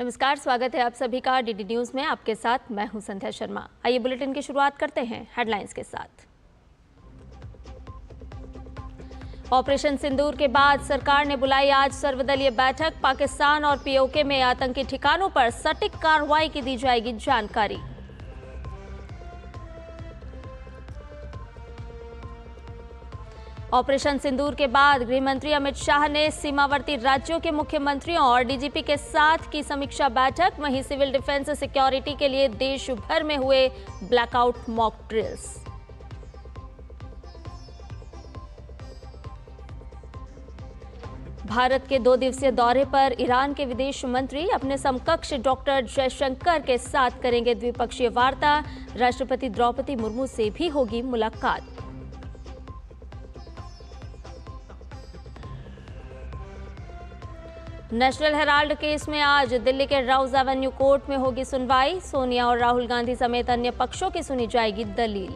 नमस्कार, स्वागत है आप सभी का डीडी न्यूज में। आपके साथ मैं हूं संध्या शर्मा। आइए बुलेटिन की शुरुआत करते हैं हेडलाइंस के साथ। ऑपरेशन सिंदूर के बाद सरकार ने बुलाई आज सर्वदलीय बैठक। पाकिस्तान और पीओके में आतंकी ठिकानों पर सटीक कार्रवाई की दी जाएगी जानकारी। ऑपरेशन सिंदूर के बाद गृह मंत्री अमित शाह ने सीमावर्ती राज्यों के मुख्यमंत्रियों और डीजीपी के साथ की समीक्षा बैठक। वहीं सिविल डिफेंस सिक्योरिटी के लिए देश भर में हुए ब्लैकआउट मॉक ड्रिल्स। भारत के 2 दिवसीय दौरे पर ईरान के विदेश मंत्री अपने समकक्ष डॉक्टर जयशंकर के साथ करेंगे द्विपक्षीय वार्ता। राष्ट्रपति द्रौपदी मुर्मू से भी होगी मुलाकात। नेशनल हेराल्ड केस में आज दिल्ली के राउज एवेन्यू कोर्ट में होगी सुनवाई। सोनिया और राहुल गांधी समेत अन्य पक्षों की सुनी जाएगी दलील।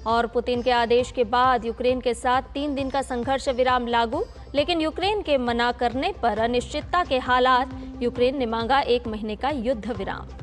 और पुतिन के आदेश के बाद यूक्रेन के साथ 3 दिन का संघर्ष विराम लागू, लेकिन यूक्रेन के मना करने पर अनिश्चितता के हालात। यूक्रेन ने मांगा 1 महीने का युद्ध विराम।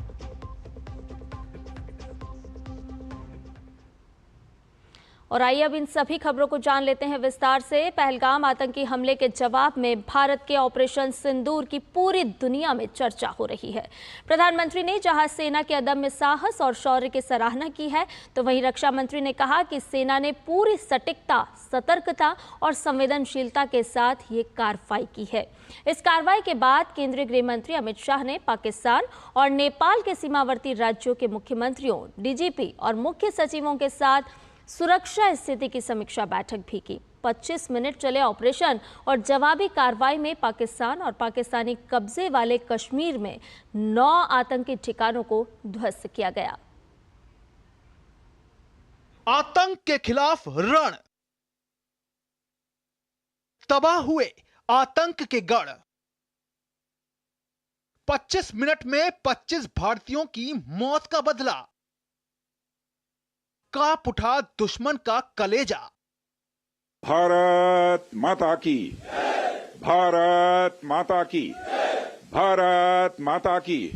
और आइए अब इन सभी खबरों को जान लेते हैं विस्तार से। पहलगाम आतंकी हमले के जवाब में भारत के ऑपरेशन सिंदूर की पूरी दुनिया में चर्चा हो रही है। प्रधानमंत्री ने जहां सेना के अदम्य साहस और शौर्य की सराहना की है, तो वहीं रक्षा मंत्री ने कहा कि सेना ने पूरी सटीकता, सतर्कता और संवेदनशीलता के साथ ये कार्रवाई की है। इस कार्रवाई के बाद केंद्रीय गृह मंत्री अमित शाह ने पाकिस्तान और नेपाल के सीमावर्ती राज्यों के मुख्यमंत्रियों, डीजीपी और मुख्य सचिवों के साथ सुरक्षा स्थिति की समीक्षा बैठक भी की। 25 मिनट चले ऑपरेशन और जवाबी कार्रवाई में पाकिस्तान और पाकिस्तानी कब्जे वाले कश्मीर में 9 आतंकी ठिकानों को ध्वस्त किया गया। आतंक के खिलाफ रण, तबाह हुए आतंक के गढ़। 25 मिनट में 25 भारतीयों की मौत का बदला। कांप उठा दुश्मन का कलेजा। भारत माता की, भारत माता की, भारत माता की।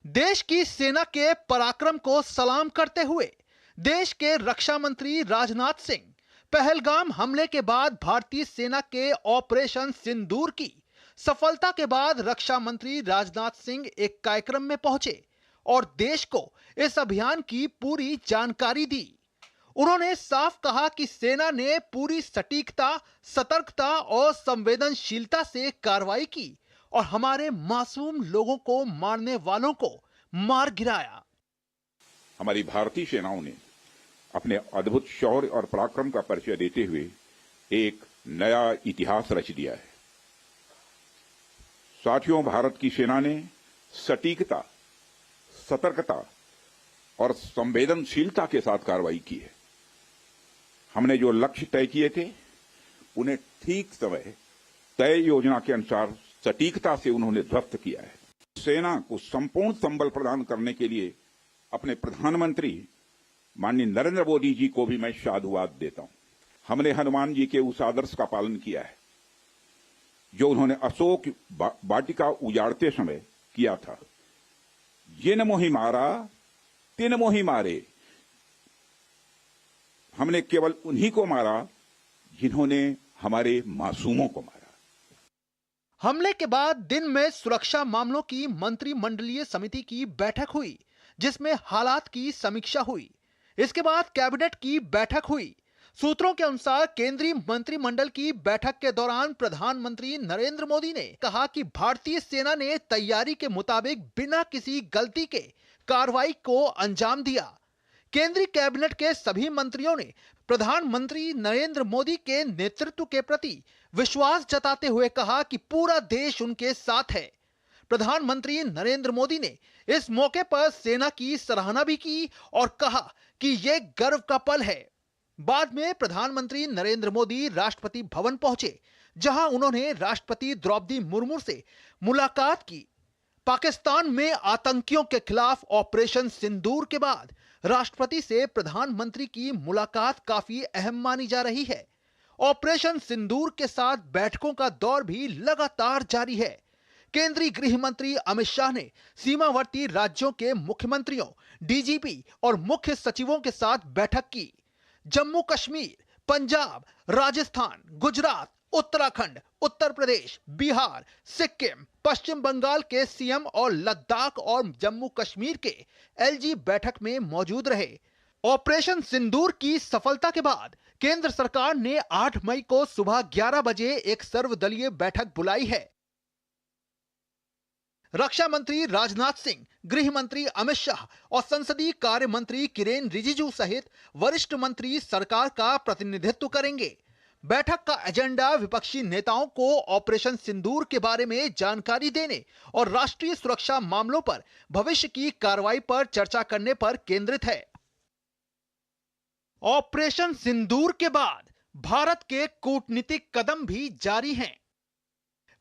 देश की सेना के पराक्रम को सलाम करते हुए देश के रक्षा मंत्री राजनाथ सिंह पहलगाम हमले के बाद भारतीय सेना के ऑपरेशन सिंदूर की सफलता के बाद रक्षा मंत्री राजनाथ सिंह एक कार्यक्रम में पहुंचे और देश को इस अभियान की पूरी जानकारी दी। उन्होंने साफ कहा कि सेना ने पूरी सटीकता, सतर्कता और संवेदनशीलता से कार्रवाई की और हमारे मासूम लोगों को मारने वालों को मार गिराया। हमारी भारतीय सेनाओं ने अपने अद्भुत शौर्य और पराक्रम का परिचय देते हुए एक नया इतिहास रच दिया है। साथियों, भारत की सेना ने सटीकता, सतर्कता और संवेदनशीलता के साथ कार्रवाई की है। हमने जो लक्ष्य तय किए थे उन्हें ठीक समय, तय योजना के अनुसार सटीकता से उन्होंने ध्वस्त किया है। सेना को संपूर्ण संबल प्रदान करने के लिए अपने प्रधानमंत्री माननीय नरेंद्र मोदी जी को भी मैं साधुवाद देता हूं। हमने हनुमान जी के उस आदर्श का पालन किया है जो उन्होंने अशोक वाटिका उजाड़ते समय किया था। जिन मोहि मारा तिन मोहि मारे। हमने केवल उन्हीं को मारा जिन्होंने हमारे मासूमों को मारा। हमले के बाद दिन में सुरक्षा मामलों की मंत्रिमंडलीय समिति की बैठक हुई, जिसमें हालात की समीक्षा हुई। इसके बाद कैबिनेट की बैठक हुई। सूत्रों के अनुसार केंद्रीय मंत्रिमंडल की बैठक के दौरान प्रधानमंत्री नरेंद्र मोदी ने कहा कि भारतीय सेना ने तैयारी के मुताबिक बिना किसी गलती के कार्रवाई को अंजाम दिया। केंद्रीय कैबिनेट के सभी मंत्रियों ने प्रधानमंत्री नरेंद्र मोदी के नेतृत्व के प्रति विश्वास जताते हुए कहा कि पूरा देश उनके साथ है। प्रधानमंत्री नरेंद्र मोदी ने इस मौके पर सेना की सराहना भी की और कहा कि यह गर्व का पल है। बाद में प्रधानमंत्री नरेंद्र मोदी राष्ट्रपति भवन पहुंचे, जहां उन्होंने राष्ट्रपति द्रौपदी मुर्मू से मुलाकात की। पाकिस्तान में आतंकियों के खिलाफ ऑपरेशन सिंदूर के बाद राष्ट्रपति से प्रधानमंत्री की मुलाकात काफी अहम मानी जा रही है। ऑपरेशन सिंदूर के साथ बैठकों का दौर भी लगातार जारी है। केंद्रीय गृह मंत्री अमित शाह ने सीमावर्ती राज्यों के मुख्यमंत्रियों, डीजीपी और मुख्य सचिवों के साथ बैठक की। जम्मू कश्मीर, पंजाब, राजस्थान, गुजरात, उत्तराखंड, उत्तर प्रदेश, बिहार, सिक्किम, पश्चिम बंगाल के सीएम और लद्दाख और जम्मू कश्मीर के एलजी बैठक में मौजूद रहे। ऑपरेशन सिंदूर की सफलता के बाद केंद्र सरकार ने 8 मई को सुबह 11 बजे एक सर्वदलीय बैठक बुलाई है। रक्षा मंत्री राजनाथ सिंह, गृह मंत्री अमित शाह और संसदीय कार्य मंत्री किरेन रिजिजू सहित वरिष्ठ मंत्री सरकार का प्रतिनिधित्व करेंगे। बैठक का एजेंडा विपक्षी नेताओं को ऑपरेशन सिंदूर के बारे में जानकारी देने और राष्ट्रीय सुरक्षा मामलों पर भविष्य की कार्रवाई पर चर्चा करने पर केंद्रित है। ऑपरेशन सिंदूर के बाद भारत के कूटनीतिक कदम भी जारी हैं।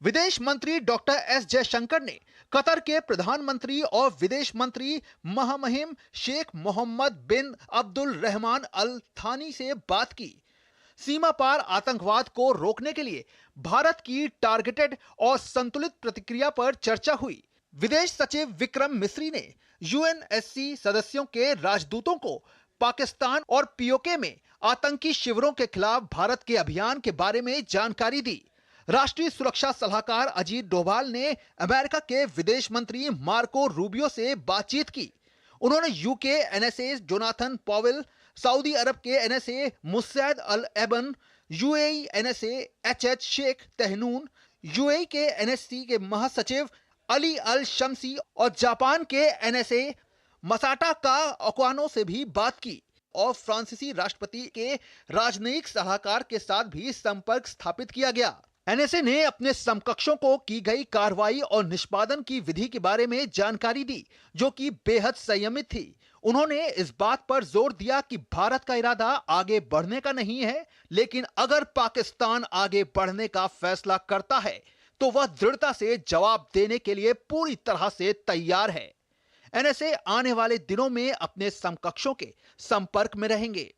विदेश मंत्री डॉक्टर एस जयशंकर ने कतर के प्रधानमंत्री और विदेश मंत्री महामहिम शेख मोहम्मद बिन अब्दुल रहमान अल थानी से बात की। सीमा पार आतंकवाद को रोकने के लिए भारत की टारगेटेड और संतुलित प्रतिक्रिया पर चर्चा हुई। विदेश सचिव विक्रम मिस्री ने यूएनएससी सदस्यों के राजदूतों को पाकिस्तान और पीओके में आतंकी शिविरों के खिलाफ भारत के अभियान के बारे में जानकारी दी। राष्ट्रीय सुरक्षा सलाहकार अजीत डोभाल ने अमेरिका के विदेश मंत्री मार्को रूबियो से बातचीत की। उन्होंने UK NSA Jonathan Powell, Saudi Arab के NSA Musaed Al Aiban, UAE NSA HH Sheikh Tahnoun, UAE के एनएससी के महासचिव अली अल शम्सी और जापान के एनएसए मसाटा का ओकानो से भी बात की और फ्रांसीसी राष्ट्रपति के राजनयिक सलाहकार के साथ भी संपर्क स्थापित किया गया। एनएसए ने अपने समकक्षों को की गई कार्रवाई और निष्पादन की विधि के बारे में जानकारी दी, जो कि बेहद संयमित थी। उन्होंने इस बात पर जोर दिया कि भारत का इरादा आगे बढ़ने का नहीं है, लेकिन अगर पाकिस्तान आगे बढ़ने का फैसला करता है तो वह दृढ़ता से जवाब देने के लिए पूरी तरह से तैयार है। एनएसए आने वाले दिनों में अपने समकक्षों के संपर्क में रहेंगे।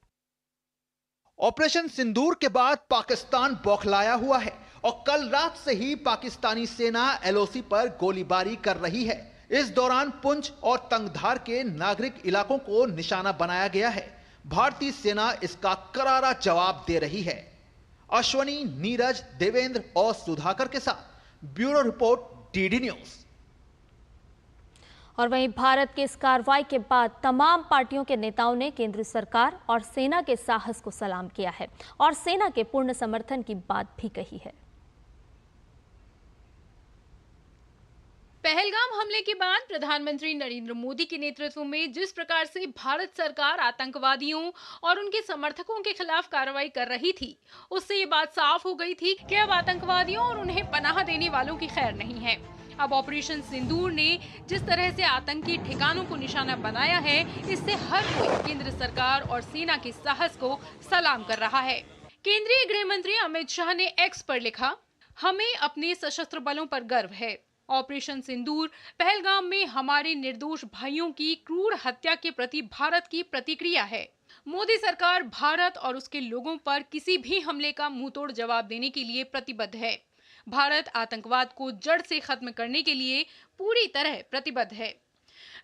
ऑपरेशन सिंदूर के बाद पाकिस्तान बौखलाया हुआ है और कल रात से ही पाकिस्तानी सेना एलओसी पर गोलीबारी कर रही है। इस दौरान पुंछ और तंगधार के नागरिक इलाकों को निशाना बनाया गया है। भारतीय सेना इसका करारा जवाब दे रही है। अश्वनी, नीरज, देवेंद्र और सुधाकर के साथ ब्यूरो रिपोर्ट, डीडी न्यूज। और वहीं भारत की इस कार्रवाई के बाद तमाम पार्टियों के नेताओं ने केंद्र सरकार और सेना के साहस को सलाम किया है और सेना के पूर्ण समर्थन की बात भी कही है। पहलगाम हमले के बाद प्रधानमंत्री नरेंद्र मोदी के नेतृत्व में जिस प्रकार से भारत सरकार आतंकवादियों और उनके समर्थकों के खिलाफ कार्रवाई कर रही थी, उससे ये बात साफ हो गई थी कि अब आतंकवादियों और उन्हें पनाह देने वालों की खैर नहीं है। अब ऑपरेशन सिंदूर ने जिस तरह से आतंकी ठिकानों को निशाना बनाया है, इससे हर कोई केंद्र सरकार और सेना के साहस को सलाम कर रहा है। केंद्रीय गृह मंत्री अमित शाह ने एक्स पर लिखा, हमें अपने सशस्त्र बलों पर गर्व है। ऑपरेशन सिंदूर पहलगाम में हमारे निर्दोष भाइयों की क्रूर हत्या के प्रति भारत की प्रतिक्रिया है। मोदी सरकार भारत और उसके लोगों पर किसी भी हमले का मुंहतोड़ जवाब देने के लिए प्रतिबद्ध है। भारत आतंकवाद को जड़ से खत्म करने के लिए पूरी तरह प्रतिबद्ध है।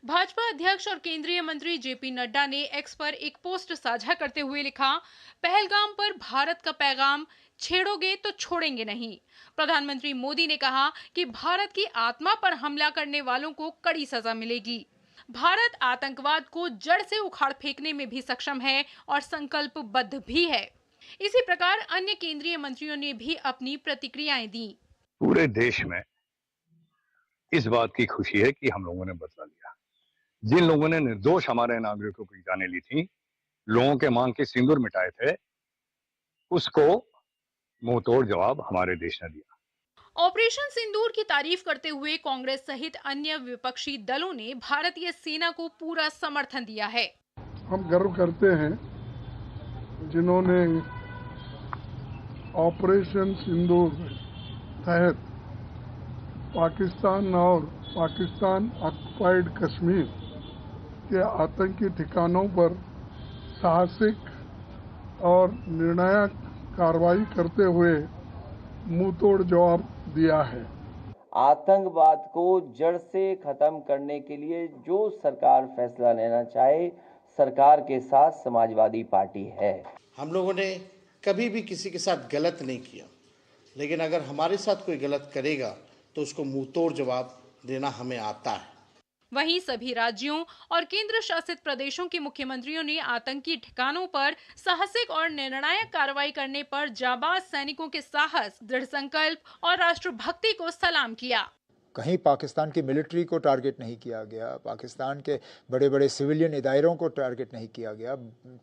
भाजपा अध्यक्ष और केंद्रीय मंत्री जेपी नड्डा ने एक्स पर एक पोस्ट साझा करते हुए लिखा, पहलगाम पर भारत का पैगाम, छेड़ोगे तो छोड़ेंगे नहीं। प्रधानमंत्री मोदी ने कहा कि भारत की आत्मा पर हमला करने वालों को कड़ी सजा मिलेगी। भारत आतंकवाद को जड़ से उखाड़ फेंकने में भी सक्षम है और संकल्पबद्ध भी है। इसी प्रकार अन्य केंद्रीय मंत्रियों ने भी अपनी प्रतिक्रियाएं दी। पूरे देश में इस बात की खुशी है कि हम लोगों ने बदला लिया। जिन लोगों ने निर्दोष हमारे नागरिकों की जानें ली थी, लोगों के मांग के सिंदूर मिटाए थे, उसको मुंहतोड़ जवाब हमारे देश ने दिया। ऑपरेशन सिंदूर की तारीफ करते हुए कांग्रेस सहित अन्य विपक्षी दलों ने भारतीय सेना को पूरा समर्थन दिया है। हम गर्व करते हैं जिन्होंने ऑपरेशन सिंदूर तहत पाकिस्तान और पाकिस्तान ऑक्युपाइड कश्मीर के आतंकी ठिकानों पर साहसिक और निर्णायक कार्रवाई करते हुए मुंहतोड़ जवाब दिया है। आतंकवाद को जड़ से खत्म करने के लिए जो सरकार फैसला लेना चाहे, सरकार के साथ समाजवादी पार्टी है। हम लोगों ने कभी भी किसी के साथ गलत नहीं किया, लेकिन अगर हमारे साथ कोई गलत करेगा तो उसको मुंहतोड़ जवाब देना हमें आता है। वहीं सभी राज्यों और केंद्र शासित प्रदेशों के मुख्यमंत्रियों ने आतंकी ठिकानों पर साहसिक और निर्णायक कार्रवाई करने पर जाबाज सैनिकों के साहस, दृढ़ संकल्प और राष्ट्रभक्ति को सलाम किया। कहीं पाकिस्तान की मिलिट्री को टारगेट नहीं किया गया, पाकिस्तान के बड़े बड़े सिविलियन इदारों को टारगेट नहीं किया गया,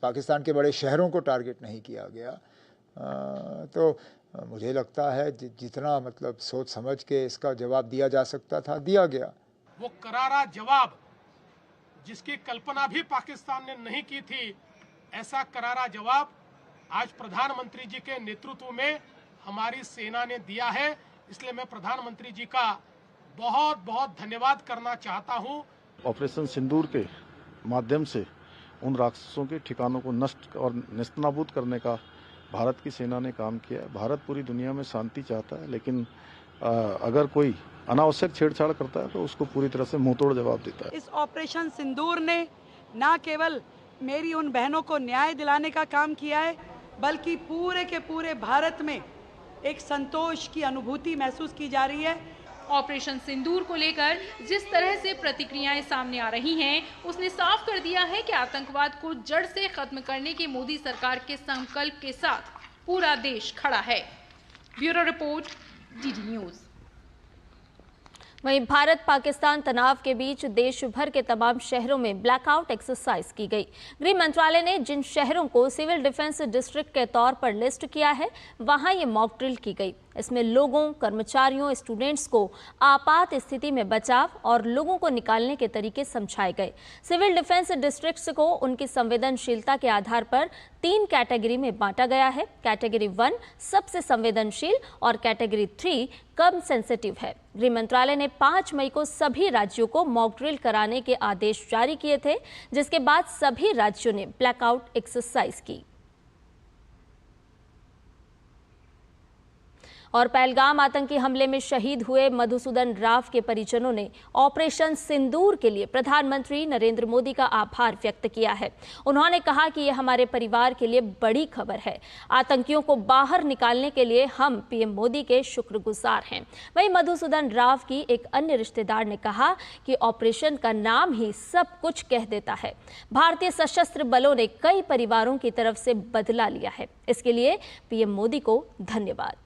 पाकिस्तान के बड़े शहरों को टारगेट नहीं किया गया। तो मुझे लगता है जितना मतलब सोच समझ के इसका जवाब दिया जा सकता था, दिया गया। वो करारा जवाब जिसकी कल्पना भी पाकिस्तान ने नहीं की थी, ऐसा करारा जवाब आज प्रधानमंत्री जी के नेतृत्व में हमारी सेना ने दिया है। इसलिए मैं प्रधानमंत्री जी का बहुत बहुत धन्यवाद करना चाहता हूं। ऑपरेशन सिंदूर के माध्यम से उन राक्षसों के ठिकानों को नष्ट और नेस्तनाबूद करने का भारत की सेना ने काम किया है। भारत पूरी दुनिया में शांति चाहता है, लेकिन अगर कोई अनावश्यक छेड़छाड़ करता है तो उसको पूरी तरह से मुंहतोड़ जवाब देता है। इस ऑपरेशन सिंदूर ने न केवल मेरी उन बहनों को न्याय दिलाने का काम किया है, बल्कि पूरे के पूरे भारत में एक संतोष की अनुभूति महसूस की जा रही है। ऑपरेशन सिंदूर को लेकर जिस तरह से प्रतिक्रियाएं सामने आ रही हैं, उसने साफ कर दिया है कि आतंकवाद को जड़ से खत्म करने के मोदी सरकार के संकल्प के साथ पूरा देश खड़ा है। Bureau report, DD news. वहीं भारत पाकिस्तान तनाव के बीच देश भर के तमाम शहरों में ब्लैकआउट एक्सरसाइज की गई। गृह मंत्रालय ने जिन शहरों को सिविल डिफेंस डिस्ट्रिक्ट के तौर पर लिस्ट किया है, वहां ये मॉक ड्रिल की गई। इसमें लोगों, कर्मचारियों, स्टूडेंट्स को आपात स्थिति में बचाव और लोगों को निकालने के तरीके समझाए गए। सिविल डिफेंस डिस्ट्रिक्ट्स को उनकी संवेदनशीलता के आधार पर 3 कैटेगरी में बांटा गया है। कैटेगरी 1 सबसे संवेदनशील और कैटेगरी 3 कम सेंसिटिव है। गृह मंत्रालय ने 5 मई को सभी राज्यों को मॉक ड्रिल कराने के आदेश जारी किए थे, जिसके बाद सभी राज्यों ने ब्लैकआउट एक्सरसाइज की। और पहलगाम आतंकी हमले में शहीद हुए मधुसूदन राव के परिजनों ने ऑपरेशन सिंदूर के लिए प्रधानमंत्री नरेंद्र मोदी का आभार व्यक्त किया है। उन्होंने कहा कि यह हमारे परिवार के लिए बड़ी खबर है। आतंकियों को बाहर निकालने के लिए हम पीएम मोदी के शुक्रगुजार हैं। वहीं मधुसूदन राव की एक अन्य रिश्तेदार ने कहा कि ऑपरेशन का नाम ही सब कुछ कह देता है। भारतीय सशस्त्र बलों ने कई परिवारों की तरफ से बदला लिया है। इसके लिए पीएम मोदी को धन्यवाद।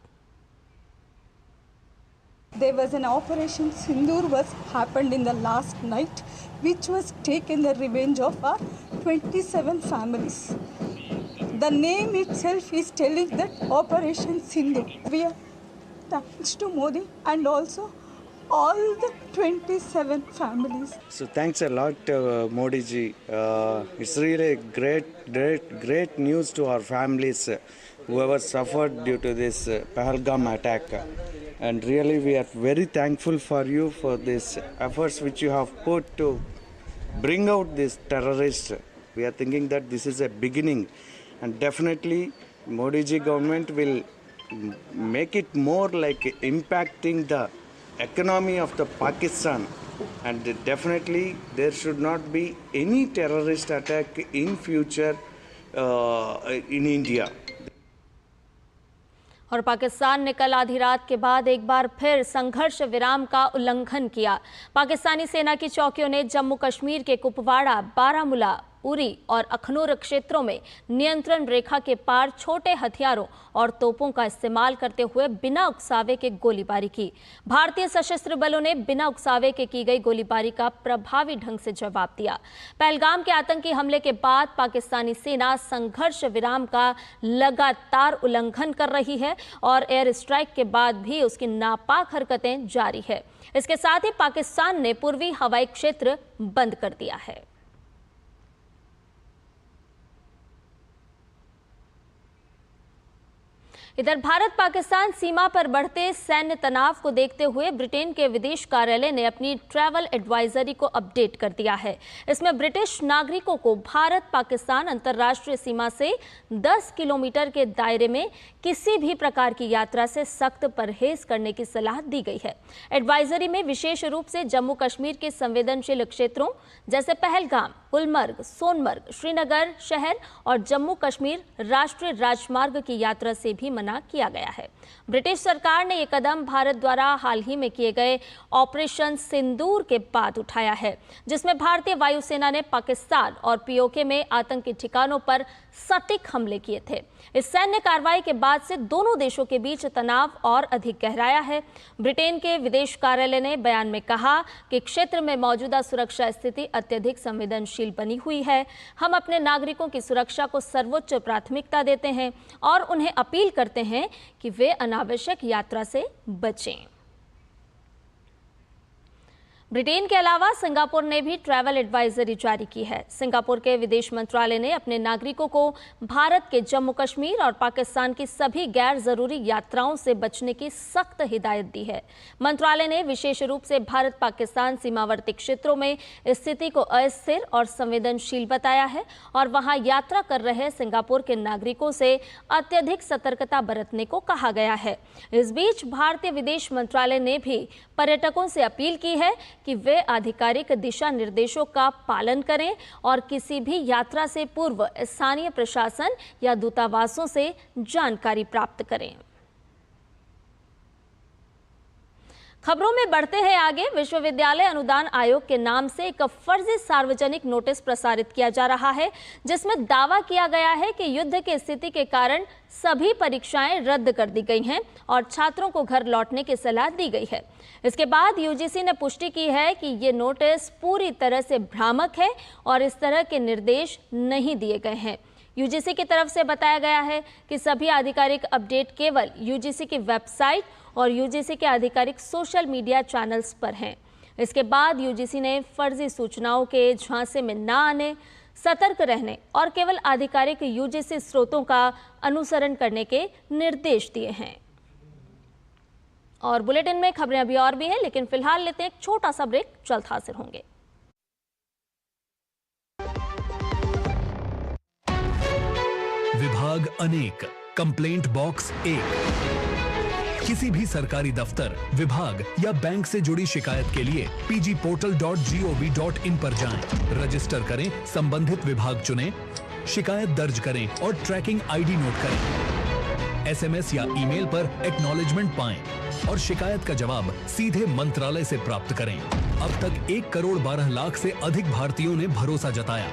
There was an operation Sindoor was happened in the last night, which was taken the revenge of our 27 families. The name itself is telling that Operation Sindoor. We are thanks to Modi and also all the 27 families. So thanks a lot, Modi ji. It's really great news to our families, whoever suffered due to this Pahalgam attack. And really we are very thankful for you for these efforts which you have put to bring out these terrorists. We are thinking that this is a beginning, and definitely Modi ji government will make it more like impacting the economy of the Pakistan, and definitely there should not be any terrorist attack in future in India. और पाकिस्तान ने कल आधी रात के बाद एक बार फिर संघर्ष विराम का उल्लंघन किया। पाकिस्तानी सेना की चौकियों ने जम्मू कश्मीर के कुपवाड़ा, बारामूला, उरी और अखनूर क्षेत्रों में नियंत्रण रेखा के पार छोटे हथियारों और तोपों का इस्तेमाल करते हुए बिना उकसावे के गोलीबारी की। भारतीय सशस्त्र बलों ने बिना उकसावे के की गई गोलीबारी का प्रभावी ढंग से जवाब दिया। पहलगाम के आतंकी हमले के बाद पाकिस्तानी सेना संघर्ष विराम का लगातार उल्लंघन कर रही है और एयर स्ट्राइक के बाद भी उसकी नापाक हरकतें जारी है। इसके साथ ही पाकिस्तान ने पूर्वी हवाई क्षेत्र बंद कर दिया है। इधर भारत पाकिस्तान सीमा पर बढ़ते सैन्य तनाव को देखते हुए ब्रिटेन के विदेश कार्यालय ने अपनी ट्रैवल एडवाइजरी को अपडेट कर दिया है। इसमें ब्रिटिश नागरिकों को भारत पाकिस्तान अंतर्राष्ट्रीय सीमा से 10 किलोमीटर के दायरे में किसी भी प्रकार की यात्रा से सख्त परहेज करने की सलाह दी गई है। एडवाइजरी में विशेष रूप से जम्मू कश्मीर के संवेदनशील क्षेत्रों जैसे पहलगाम, गुलमर्ग, सोनमर्ग, श्रीनगर शहर और जम्मू कश्मीर राष्ट्रीय राजमार्ग की यात्रा से भी मना किया गया है। ब्रिटिश सरकार ने यह कदम भारत द्वारा हाल ही में किए गए ऑपरेशन सिंदूर के बाद उठाया है, जिसमें भारतीय वायुसेना ने पाकिस्तान और पीओके में आतंकी ठिकानों पर सटीक हमले किए थे। इस सैन्य कार्रवाई के बाद से दोनों देशों के बीच तनाव और अधिक गहराया है। ब्रिटेन के विदेश कार्यालय ने बयान में कहा कि क्षेत्र में मौजूदा सुरक्षा स्थिति अत्यधिक संवेदनशील बनी हुई है। हम अपने नागरिकों की सुरक्षा को सर्वोच्च प्राथमिकता देते हैं और उन्हें अपील करते हैं कि वे अनावश्यक यात्रा से बचें। ब्रिटेन के अलावा सिंगापुर ने भी ट्रैवल एडवाइजरी जारी की है। सिंगापुर के विदेश मंत्रालय ने अपने नागरिकों को भारत के जम्मू कश्मीर और पाकिस्तान की सभी गैर जरूरी यात्राओं से बचने की सख्त हिदायत दी है। मंत्रालय ने विशेष रूप से भारत पाकिस्तान सीमावर्ती क्षेत्रों में स्थिति को अस्थिर और संवेदनशील बताया है और वहां यात्रा कर रहे सिंगापुर के नागरिकों से अत्यधिक सतर्कता बरतने को कहा गया है। इस बीच भारतीय विदेश मंत्रालय ने भी पर्यटकों से अपील की है कि वे आधिकारिक दिशा निर्देशों का पालन करें और किसी भी यात्रा से पूर्व स्थानीय प्रशासन या दूतावासों से जानकारी प्राप्त करें। खबरों में बढ़ते हैं आगे। विश्वविद्यालय अनुदान आयोग के नाम से एक फर्जी सार्वजनिक नोटिस प्रसारित किया जा रहा है, जिसमें दावा किया गया है कि युद्ध की स्थिति के कारण सभी परीक्षाएं रद्द कर दी गई हैं और छात्रों को घर लौटने की सलाह दी गई है। इसके बाद यूजीसी ने पुष्टि की है कि ये नोटिस पूरी तरह से भ्रामक है और इस तरह के निर्देश नहीं दिए गए हैं। यूजीसी की तरफ से बताया गया है कि सभी आधिकारिक अपडेट केवल यूजीसी की वेबसाइट और यूजीसी के आधिकारिक सोशल मीडिया चैनल्स पर हैं। इसके बाद यूजीसी ने फर्जी सूचनाओं के झांसे में न आने, सतर्क रहने और केवल आधिकारिक यूजीसी स्रोतों का अनुसरण करने के निर्देश दिए हैं। और बुलेटिन में खबरें अभी और भी हैं, लेकिन फिलहाल लेते हैं एक छोटा सा ब्रेक, जल्द हाजिर होंगे। विभाग अनेक, कंप्लेंट बॉक्स 1। किसी भी सरकारी दफ्तर, विभाग या बैंक से जुड़ी शिकायत के लिए pgportal.gov.in पर जाएं, रजिस्टर करें, संबंधित विभाग चुनें, शिकायत दर्ज करें और ट्रैकिंग आईडी नोट करें। एसएमएस या ईमेल पर एक्नॉलेजमेंट पाएं और शिकायत का जवाब सीधे मंत्रालय से प्राप्त करें। अब तक 1 करोड़ 12 लाख से अधिक भारतीयों ने भरोसा जताया।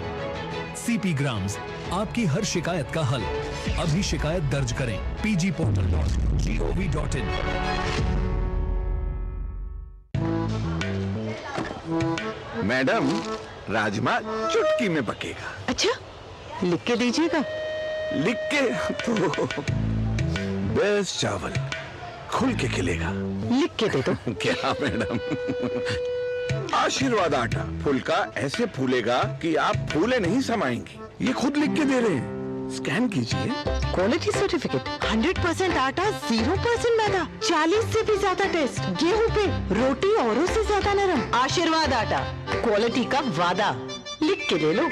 सीपी ग्राम्स, आपकी हर शिकायत का हल। अभी शिकायत दर्ज करें pgportal.gov.in। मैडम, राजमा चुटकी में पकेगा। अच्छा, लिख के दीजिएगा। लिख के तो बेस्ट चावल खुल के खिलेगा। लिख के दे दो। क्या मैडम? आशीर्वाद आटा फुलका ऐसे फूलेगा कि आप फूले नहीं समाएंगी। ये खुद लिख के दे रहे हैं, स्कैन कीजिए। क्वालिटी सर्टिफिकेट, 100% आटा, 0% मैदा, 40 से भी ज्यादा टेस्ट, गेहूं पे रोटी औरों से ज्यादा नरम। आशीर्वाद आटा, क्वालिटी का वादा, लिख के ले लो।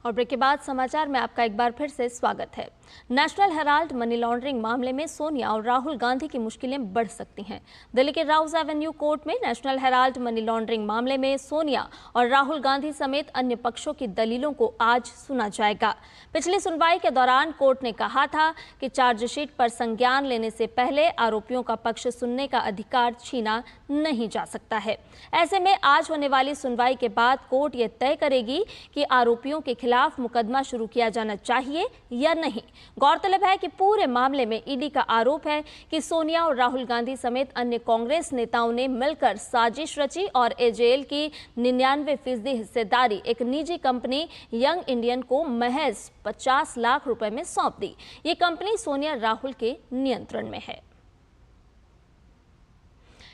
और ब्रेक के बाद समाचार में आपका एक बार फिर से स्वागत है। नेशनल हेराल्ड मनी लॉन्ड्रिंग मामले में सोनिया और राहुल गांधी की मुश्किलें बढ़ सकती हैं। दिल्ली के राउज एवेन्यू कोर्ट में नेशनल हेराल्ड मनी लॉन्ड्रिंग मामले में सोनिया और राहुल गांधी समेत अन्य पक्षों की दलीलों को आज सुना जाएगा। पिछली सुनवाई के दौरान कोर्ट ने कहा था कि चार्जशीट पर संज्ञान लेने से पहले आरोपियों का पक्ष सुनने का अधिकार छीना नहीं जा सकता है। ऐसे में आज होने वाली सुनवाई के बाद कोर्ट यह तय करेगी कि आरोपियों के खिलाफ मुकदमा शुरू किया जाना चाहिए या नहीं। गौरतलब है कि पूरे मामले में ईडी का आरोप है कि सोनिया और राहुल गांधी समेत अन्य कांग्रेस नेताओं ने मिलकर साजिश रची और एजेएल की 99% हिस्सेदारी एक निजी कंपनी यंग इंडियन को महज 50 लाख रुपए में सौंप दी। ये कंपनी सोनिया राहुल के नियंत्रण में है।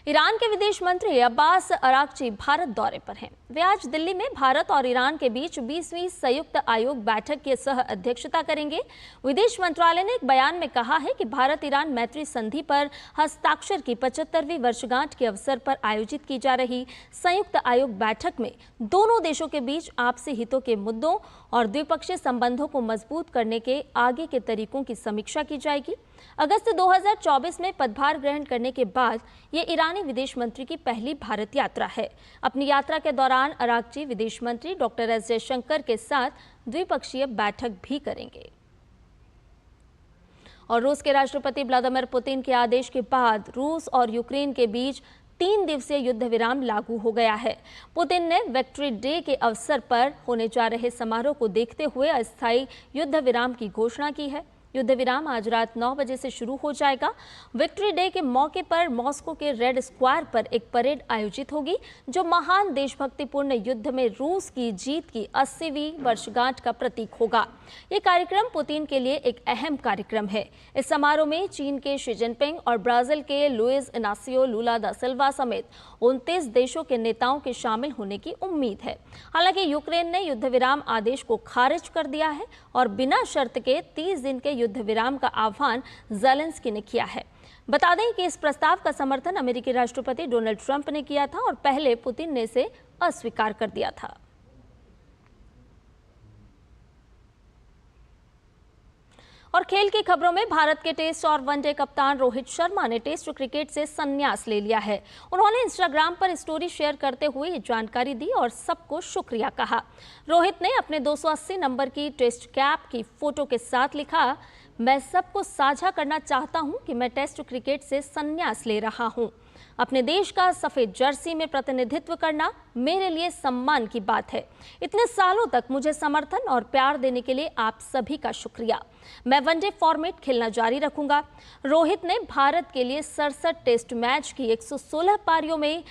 ईरान के विदेश मंत्री अब्बास अराक्ची भारत दौरे पर हैं। वे आज दिल्ली में भारत और ईरान के बीच 20वीं संयुक्त आयोग बैठक की सह अध्यक्षता करेंगे। विदेश मंत्रालय ने एक बयान में कहा है कि भारत ईरान मैत्री संधि पर हस्ताक्षर की 75वीं वर्षगांठ के अवसर पर आयोजित की जा रही संयुक्त आयोग बैठक में दोनों देशों के बीच आपसी हितों के मुद्दों और द्विपक्षीय संबंधों को मजबूत करने के आगे के तरीकों की समीक्षा की जाएगी। अगस्त 2024 में पदभार ग्रहण करने के बाद ये ईरानी विदेश मंत्री की पहली भारत यात्रा है। अपनी यात्रा के दौरान अराक्ची विदेश मंत्री डॉक्टर एस जयशंकर के साथ द्विपक्षीय बैठक भी करेंगे। और रूस के राष्ट्रपति व्लादिमीर पुतिन के आदेश के बाद रूस और यूक्रेन के बीच 3 दिवसीय युद्ध विराम लागू हो गया है। पुतिन ने विक्ट्री डे के अवसर पर होने जा रहे समारोह को देखते हुए अस्थायी युद्ध विराम की घोषणा की है। युद्ध विराम आज रात 9 बजे से शुरू हो जाएगा। विक्ट्री डे के मौके पर मॉस्को के रेड स्क्वायर पर एक परेड आयोजित होगी जो महान देशभक्तिपूर्ण युद्ध में रूस की जीत की 80वीं वर्षगांठ का प्रतीक होगा। ये कार्यक्रम पुतिन के लिए एक अहम कार्यक्रम है। इस समारोह में चीन के शी जिनपिंग और ब्राजील के लुइस इनासियो लुला दा सिल्वा समेत 29 देशों के नेताओं के शामिल होने की उम्मीद है। हालांकि यूक्रेन ने युद्ध विराम आदेश को खारिज कर दिया है और बिना शर्त के 30 दिन के युद्ध विराम का आह्वान ज़ेलेंस्की ने किया है। बता दें कि इस प्रस्ताव का समर्थन अमेरिकी राष्ट्रपति डोनाल्ड ट्रंप ने किया था और पहले पुतिन ने इसे अस्वीकार कर दिया था। और खेल की खबरों में भारत के टेस्ट और वनडे कप्तान रोहित शर्मा ने टेस्ट क्रिकेट से संन्यास ले लिया है। उन्होंने इंस्टाग्राम पर स्टोरी शेयर करते हुए ये जानकारी दी और सबको शुक्रिया कहा। रोहित ने अपने 280 नंबर की टेस्ट कैप की फोटो के साथ लिखा, मैं सबको साझा करना चाहता हूं कि मैं टेस्ट क्रिकेट से संन्यास ले रहा हूं। अपने देश का सफेद जर्सी में प्रतिनिधित्व करना मेरे लिए सम्मान की बात है। इतने सालों तक मुझे समर्थन और प्यार देने के लिए आप सभी का शुक्रिया। मैं वनडे फॉर्मेट खेलना जारी रखूंगा। रोहित ने भारत के लिए 67 टेस्ट मैच की 116 पारियों में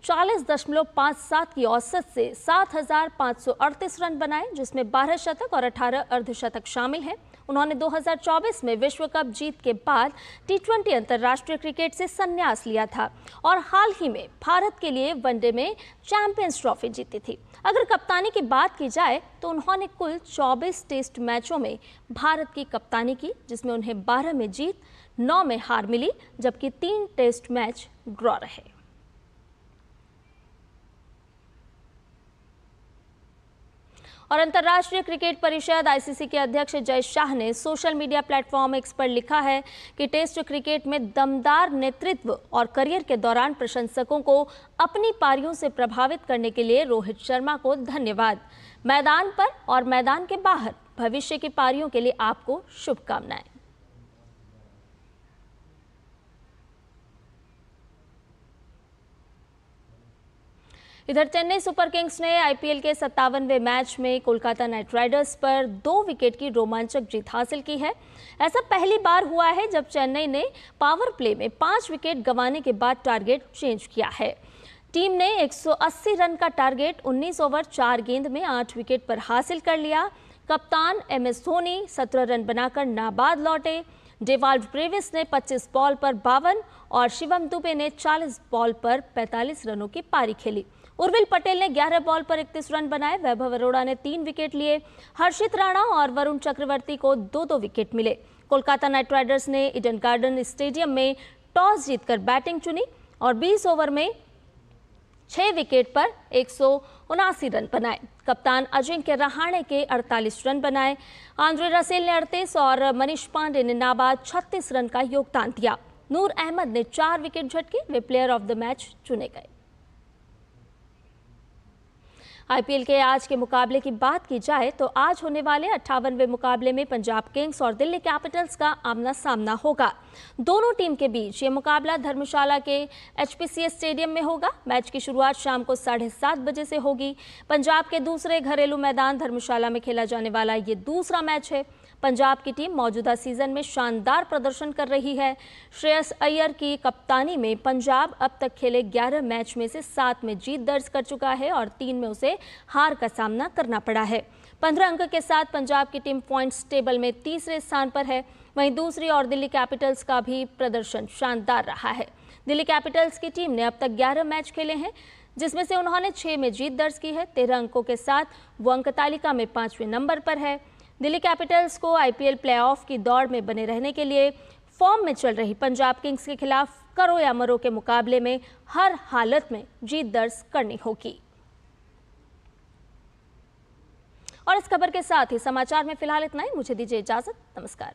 40.57 की औसत से 7,538 रन बनाए, जिसमें 12 शतक और 18 अर्धशतक शामिल हैं। उन्होंने 2024 में विश्व कप जीत के बाद T20 अंतर्राष्ट्रीय क्रिकेट से संन्यास लिया था और हाल ही में भारत के लिए वनडे में चैंपियंस ट्रॉफी जीती थी। अगर कप्तानी की बात की जाए तो उन्होंने कुल 24 टेस्ट मैचों में भारत की कप्तानी की, जिसमें उन्हें 12 में जीत, 9 में हार मिली, जबकि 3 टेस्ट मैच ड्रॉ रहे। और अंतर्राष्ट्रीय क्रिकेट परिषद ICC के अध्यक्ष जय शाह ने सोशल मीडिया प्लेटफॉर्म एक्स पर लिखा है कि टेस्ट क्रिकेट में दमदार नेतृत्व और करियर के दौरान प्रशंसकों को अपनी पारियों से प्रभावित करने के लिए रोहित शर्मा को धन्यवाद। मैदान पर और मैदान के बाहर भविष्य की पारियों के लिए आपको शुभकामनाएं। इधर चेन्नई सुपर किंग्स ने IPL के 57वें मैच में कोलकाता नाइट राइडर्स पर 2 विकेट की रोमांचक जीत हासिल की है। ऐसा पहली बार हुआ है जब चेन्नई ने पावर प्ले में 5 विकेट गंवाने के बाद टारगेट चेंज किया है। टीम ने 180 रन का टारगेट 19 ओवर 4 गेंद में 8 विकेट पर हासिल कर लिया। कप्तान MS धोनी 17 रन बनाकर नाबाद लौटे। डेवाल्ड ब्रेविस ने 25 बॉल पर 52 और शिवम दुबे ने 40 बॉल पर 45 रनों की पारी खेली। उर्विल पटेल ने 11 बॉल पर 31 रन बनाए। वैभव अरोड़ा ने 3 विकेट लिए। हर्षित राणा और वरुण चक्रवर्ती को 2-2 विकेट मिले। कोलकाता नाइट राइडर्स ने ईडन गार्डन स्टेडियम में टॉस जीतकर बैटिंग चुनी और 20 ओवर में 6 विकेट पर 179 रन बनाए। कप्तान अजिंक्य रहाणे के 48 रन बनाए। आंद्रे रसेल ने 38 और मनीष पांडे ने नाबाद 36 रन का योगदान दिया। नूर अहमद ने 4 विकेट झटके। वे प्लेयर ऑफ द मैच चुने गए। IPL के आज के मुकाबले की बात की जाए तो आज होने वाले 58वें मुकाबले में पंजाब किंग्स और दिल्ली कैपिटल्स का आमना सामना होगा। दोनों टीम के बीच ये मुकाबला धर्मशाला के HPCA स्टेडियम में होगा। मैच की शुरुआत शाम को 7:30 बजे से होगी। पंजाब के दूसरे घरेलू मैदान धर्मशाला में खेला जाने वाला ये दूसरा मैच है। पंजाब की टीम मौजूदा सीजन में शानदार प्रदर्शन कर रही है। श्रेयस अय्यर की कप्तानी में पंजाब अब तक खेले 11 मैच में से 7 में जीत दर्ज कर चुका है और 3 में उसे हार का सामना करना पड़ा है। 15 अंक के साथ पंजाब की टीम पॉइंट्स टेबल में तीसरे स्थान पर है। वहीं दूसरी ओर दिल्ली कैपिटल्स का भी प्रदर्शन शानदार रहा है। दिल्ली कैपिटल्स की टीम ने अब तक 11 मैच खेले हैं, जिसमें से उन्होंने 6 में जीत दर्ज की है। 13 अंकों के साथ वो अंक तालिका में 5वें नंबर पर है। दिल्ली कैपिटल्स को आईपीएल प्लेऑफ की दौड़ में बने रहने के लिए फॉर्म में चल रही पंजाब किंग्स के खिलाफ करो या मरो के मुकाबले में हर हालत में जीत दर्ज करनी होगी। और इस खबर के साथ ही समाचार में फिलहाल इतना ही। मुझे दीजिए इजाजत। नमस्कार।